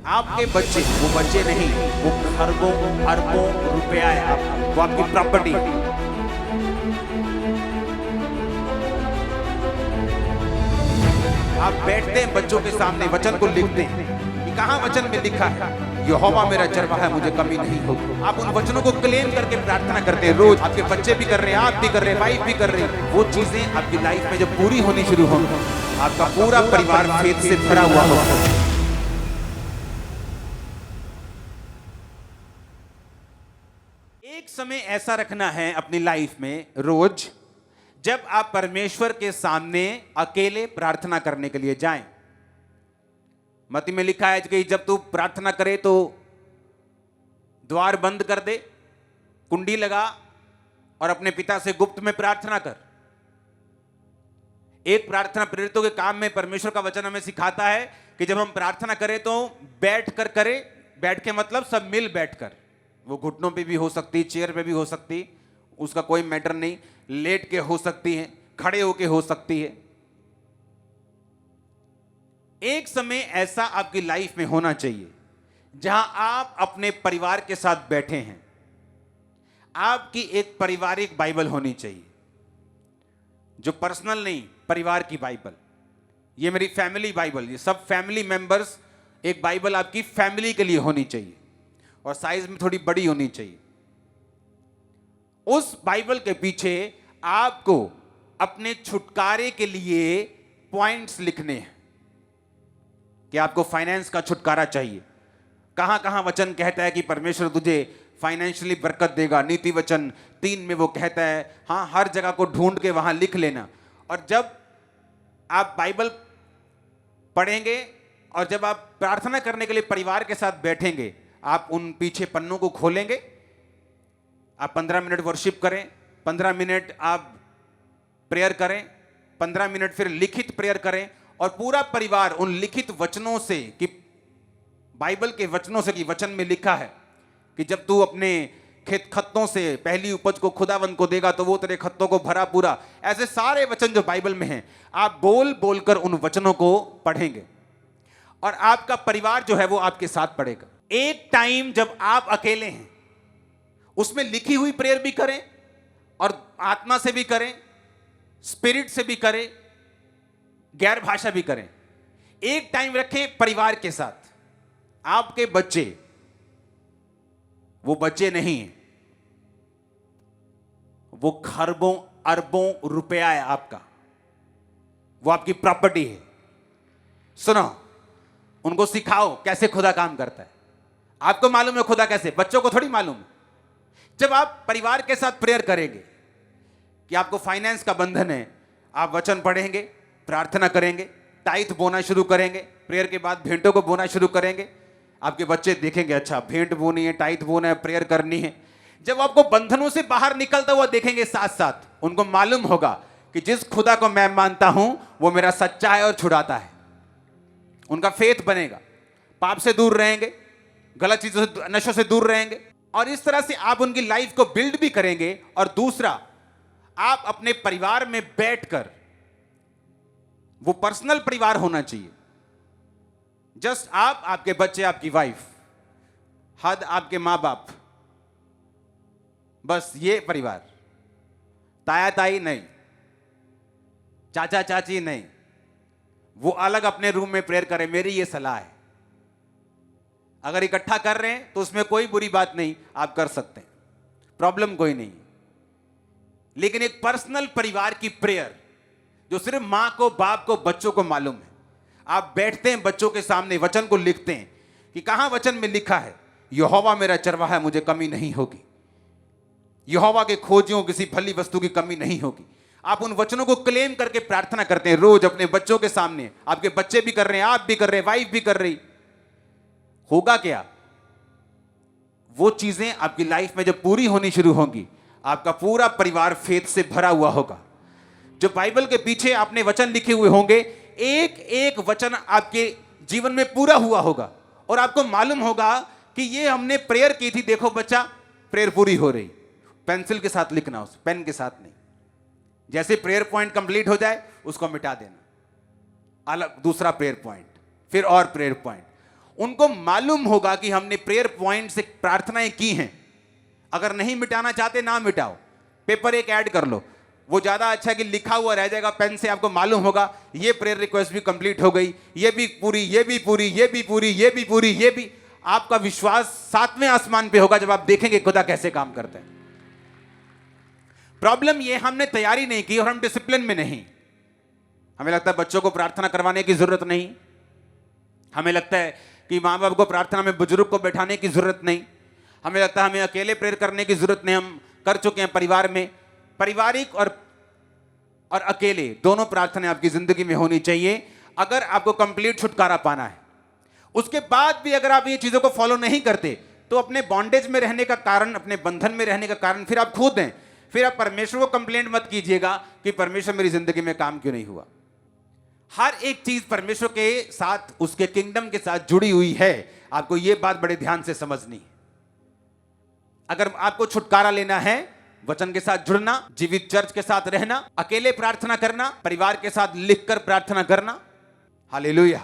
आपके बच्चे वो बच्चे नहीं, वो खरबों अरबों रुपया है आपका, वो आपकी प्रॉपर्टी। आप बैठते हैं बच्चों के सामने, वचन को लिखते हैं कि कहां वचन में लिखा है यहोवा मेरा चरवाहा है, मुझे कमी नहीं होगी। आप उन वचनों को क्लेम करके प्रार्थना करते हैं रोज। आपके बच्चे भी कर रहे हैं, आप भी कर रहे हैं, वाइफ भी कर रही है। वो चीजें आपकी लाइफ में जब पूरी होनी शुरू होंगी, आपका पूरा परिवार फेथ से भरा हुआ होगा। एक समय ऐसा रखना है अपनी लाइफ में रोज, जब आप परमेश्वर के सामने अकेले प्रार्थना करने के लिए जाएं। मत्ती में लिखा है कि जब तू प्रार्थना करे तो द्वार बंद कर दे, कुंडी लगा और अपने पिता से गुप्त में प्रार्थना कर। एक प्रार्थना प्रेरितों के काम में परमेश्वर का वचन हमें सिखाता है कि जब हम प्रार्थना करें तो बैठ कर करें। बैठ के मतलब सब मिल बैठकर, वो घुटनों पे भी हो सकती, चेयर पे भी हो सकती, उसका कोई मैटर नहीं। लेट के हो सकती है, खड़े होके हो सकती है। एक समय ऐसा आपकी लाइफ में होना चाहिए जहां आप अपने परिवार के साथ बैठे हैं। आपकी एक पारिवारिक बाइबल होनी चाहिए, जो पर्सनल नहीं, परिवार की बाइबल। ये मेरी फैमिली बाइबल, ये सब फैमिली मेंबर्स, एक बाइबल आपकी फैमिली के लिए होनी चाहिए और साइज में थोड़ी बड़ी होनी चाहिए। उस बाइबल के पीछे आपको अपने छुटकारे के लिए पॉइंट्स लिखने हैं कि आपको फाइनेंस का छुटकारा चाहिए। कहां कहां वचन कहता है कि परमेश्वर तुझे फाइनेंशियली बरकत देगा। नीति वचन 3 में वो कहता है। हां, हर जगह को ढूंढ के वहां लिख लेना। और जब आप बाइबल पढ़ेंगे और जब आप प्रार्थना करने के लिए परिवार के साथ बैठेंगे, आप उन पीछे पन्नों को खोलेंगे। आप 15 मिनट वर्शिप करें, 15 मिनट आप प्रेयर करें, 15 मिनट फिर लिखित प्रेयर करें और पूरा परिवार उन लिखित वचनों से, कि बाइबल के वचनों से, कि वचन में लिखा है कि जब तू अपने खेत खत्तों से पहली उपज को खुदावंद को देगा तो वो तेरे खत्तों को भरा पूरा। ऐसे सारे वचन जो बाइबल में हैं, आप बोल बोलकर उन वचनों को पढ़ेंगे और आपका परिवार जो है वो आपके साथ पढ़ेगा। एक टाइम जब आप अकेले हैं, उसमें लिखी हुई प्रेयर भी करें और आत्मा से भी करें, स्पिरिट से भी करें, गैर भाषा भी करें। एक टाइम रखें परिवार के साथ। आपके बच्चे वो बच्चे नहीं हैं, वो खरबों अरबों रुपया है आपका, वो आपकी प्रॉपर्टी है। सुनो, उनको सिखाओ कैसे खुदा काम करता है। आपको मालूम है खुदा कैसे, बच्चों को थोड़ी मालूम है। जब आप परिवार के साथ प्रेयर करेंगे कि आपको फाइनेंस का बंधन है, आप वचन पढ़ेंगे, प्रार्थना करेंगे, टाइथ बोना शुरू करेंगे, प्रेयर के बाद भेंटों को बोना शुरू करेंगे। आपके बच्चे देखेंगे, अच्छा भेंट बोनी है, टाइथ बोना है, प्रेयर करनी है। जब आपको बंधनों से बाहर निकलता हुआ देखेंगे, साथ साथ उनको मालूम होगा कि जिस खुदा को मैं मानता हूं वो मेरा सच्चा है और छुड़ाता है। उनका फेथ बनेगा, पाप से दूर रहेंगे, गलत चीजों से, नशों से दूर रहेंगे। और इस तरह से आप उनकी लाइफ को बिल्ड भी करेंगे। और दूसरा, आप अपने परिवार में बैठकर, वो पर्सनल परिवार होना चाहिए, जस्ट आप, आपके बच्चे, आपकी वाइफ, हद आपके मां बाप, बस ये परिवार। ताया ताई नहीं, चाचा चाची नहीं, वो अलग अपने रूम में प्रेयर करें। मेरी ये सलाह है। अगर इकट्ठा कर रहे हैं तो उसमें कोई बुरी बात नहीं, आप कर सकते हैं, प्रॉब्लम कोई नहीं। लेकिन एक पर्सनल परिवार की प्रेयर जो सिर्फ मां को, बाप को, बच्चों को मालूम है। आप बैठते हैं बच्चों के सामने, वचन को लिखते हैं कि कहां वचन में लिखा है यहोवा मेरा चरवाहा है, मुझे कमी नहीं होगी। यहोवा के खोजियों किसी भली वस्तु की कमी नहीं होगी। आप उन वचनों को क्लेम करके प्रार्थना करते हैं रोज अपने बच्चों के सामने। आपके बच्चे भी कर रहे हैं, आप भी कर रहे हैं, वाइफ भी कर रही। होगा क्या, वो चीजें आपकी लाइफ में जब पूरी होनी शुरू होंगी, आपका पूरा परिवार फेथ से भरा हुआ होगा। जो बाइबल के पीछे आपने वचन लिखे हुए होंगे, एक एक वचन आपके जीवन में पूरा हुआ होगा और आपको मालूम होगा कि ये हमने प्रेयर की थी, देखो बच्चा, प्रेयर पूरी हो रही। पेंसिल के साथ लिखना, उस पेन के साथ नहीं। जैसे प्रेयर पॉइंट कंप्लीट हो जाए उसको मिटा देना, अलग दूसरा प्रेयर पॉइंट, फिर और प्रेयर पॉइंट। उनको मालूम होगा कि हमने प्रेयर पॉइंट से प्रार्थनाएं की हैं। अगर नहीं मिटाना चाहते ना मिटाओ, पेपर एक ऐड कर लो, वो ज्यादा अच्छा है कि लिखा हुआ रह जाएगा पेन से, आपको मालूम होगा ये प्रेयर रिक्वेस्ट भी कंप्लीट हो गई, ये भी पूरी, ये भी पूरी, ये भी पूरी, ये भी पूरी, ये भी। आपका विश्वास सातवें आसमान पे होगा जब आप देखेंगे खुदा कैसे काम करते हैं। प्रॉब्लम ये हमने तैयारी नहीं की और हम डिसिप्लिन में नहीं। हमें लगता है बच्चों को प्रार्थना करवाने की जरूरत नहीं, हमें लगता है कि माँ बाप को प्रार्थना में बुजुर्ग को बैठाने की जरूरत नहीं, हमें लगता है हमें अकेले प्रेयर करने की जरूरत नहीं, हम कर चुके हैं परिवार में। पारिवारिक और अकेले दोनों प्रार्थनाएं आपकी जिंदगी में होनी चाहिए अगर आपको कंप्लीट छुटकारा पाना है। उसके बाद भी अगर आप ये चीजों को फॉलो नहीं करते तो अपने बॉन्डेज में रहने का कारण, अपने बंधन में रहने का कारण फिर आप खुद हैं। फिर आप परमेश्वर को कंप्लेंट मत कीजिएगा कि परमेश्वर मेरी जिंदगी में काम क्यों नहीं हुआ। हर एक चीज परमेश्वर के साथ, उसके किंगडम के साथ जुड़ी हुई है। आपको यह बात बड़े ध्यान से समझनी है। अगर आपको छुटकारा लेना है, वचन के साथ जुड़ना, जीवित चर्च के साथ रहना, अकेले प्रार्थना करना, परिवार के साथ लिखकर प्रार्थना करना। हालेलुया।